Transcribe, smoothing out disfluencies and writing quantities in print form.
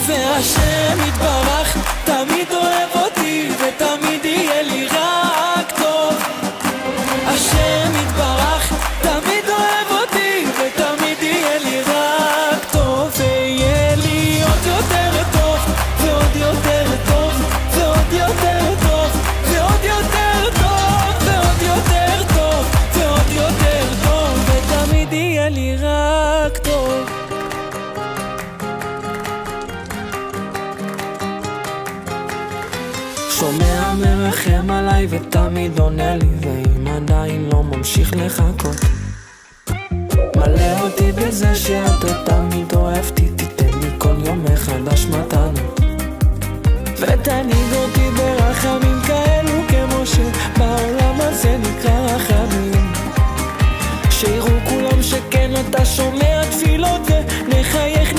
והשם יתברך תמיד אוהב אותי ותמיד יהיה לי רק טוב. השם יתברך תמיד אוהב אותי ותמיד יהיה לי רק טוב, ויהיה לי עוד יותר טוב ועוד יותר טוב ועוד יותר טוב ועוד יותר טוב ועוד יותר טוב ועוד יותר טוב, ותמיד יהיה לי רק טוב. שומע מרחם עליי ותמיד עונה לי, ואם עדיין לא ממשיך לחכות, מלא אותי בזה שאתה תמיד אוהבתי, תיתן לי כל יום מחדש מתנות, ותנהיג אותי ברחמים כאלו כמו שבעולם הזה נקרא רחמים, שיראו כולם שכן אתה שומע תפילות ונחייך